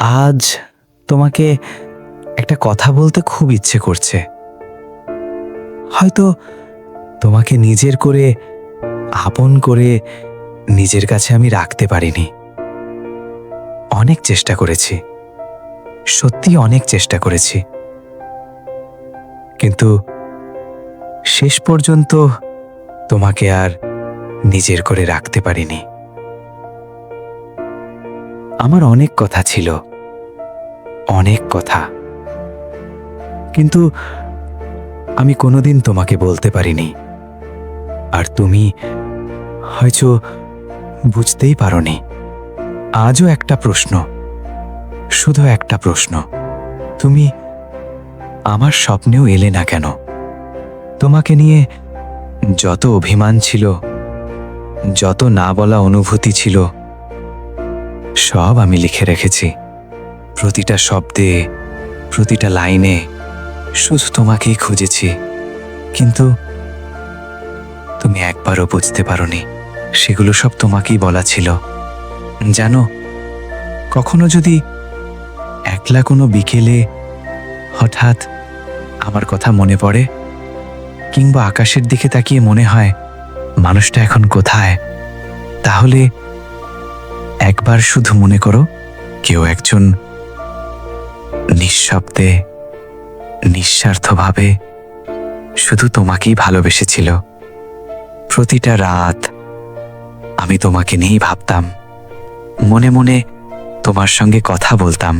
আজ তোমাকে একটা কথা বলতে খুব ইচ্ছে করছে। হয়তো তোমাকে নিজের করে, আপন করে নিজের কাছে আমি রাখতে পারিনি। অনেক চেষ্টা করেছি, সত্যি অনেক চেষ্টা করেছি, কিন্তু শেষ পর্যন্ত তোমাকে আর নিজের করে রাখতে পারিনি। আমার অনেক কথা ছিল, অনেক কথা, কিন্তু আমি কোনোদিন তোমাকে বলতে পারিনি। আর তুমি হয়তো বুঝতেই পারোনি। আজও একটা প্রশ্ন, শুধু একটা প্রশ্ন, তুমি আমার স্বপ্নেও এলে না কেন? তোমাকে নিয়ে যত অভিমান ছিল, যত না বলা অনুভূতি ছিল, সব আমি লিখে রেখেছি। প্রতিটা শব্দে, প্রতিটা লাইনে শুধু তোমাকেই খুঁজেছি, কিন্তু তুমি একবারও বুঝতে পারোনি সেগুলো সব তোমাকেই বলা ছিল। জানো, কখনো যদি একলা কোনো বিকেলে হঠাৎ আমার কথা মনে পড়ে, কিংবা আকাশের দিকে তাকিয়ে মনে হয় মানুষটা এখন কোথায়, তাহলে একবার শুধু মনে করো, কেউ একজন নিঃশব্দে, নিঃস্বার্থভাবে শুধু তোমাকেই ভালোবেসেছিল। প্রতিটা রাত আমি তোমাকে নিয়েই ভাবতাম, মনে মনে তোমার সঙ্গে কথা বলতাম,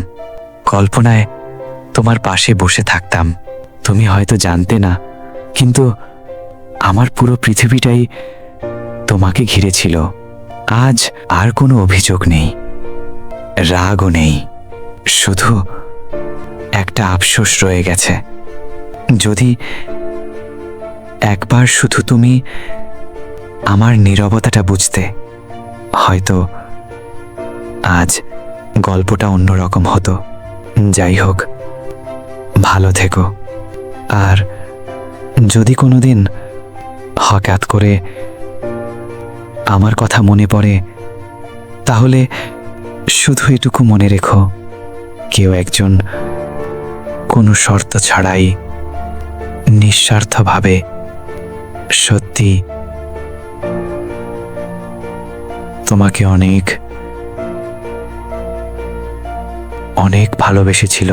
কল্পনায় তোমার পাশে বসে থাকতাম। তুমি হয়তো জানতে না, কিন্তু আমার পুরো পৃথিবীটাই তোমাকে ঘিরে ছিল। আজ আর কোনো অভিযোগ নেই, রাগও নেই, শুধু একটা আফসোস রয়ে গেছে। যদি একবার শুধু তুমি আমার নীরবতাটা বুঝতে, হয়তো আজ গল্পটা অন্যরকম হতো। যাই হোক, ভালো থেকো। আর যদি কোনোদিন হঠাৎ করে আমার কথা মনে পড়ে, তাহলে শুধু এটুকু মনে রেখো, কেউ একজন কোনো শর্ত ছাড়াই, নিঃস্বার্থভাবে, সত্যি তোমাকে অনেক অনেক ভালোবেসেছিল।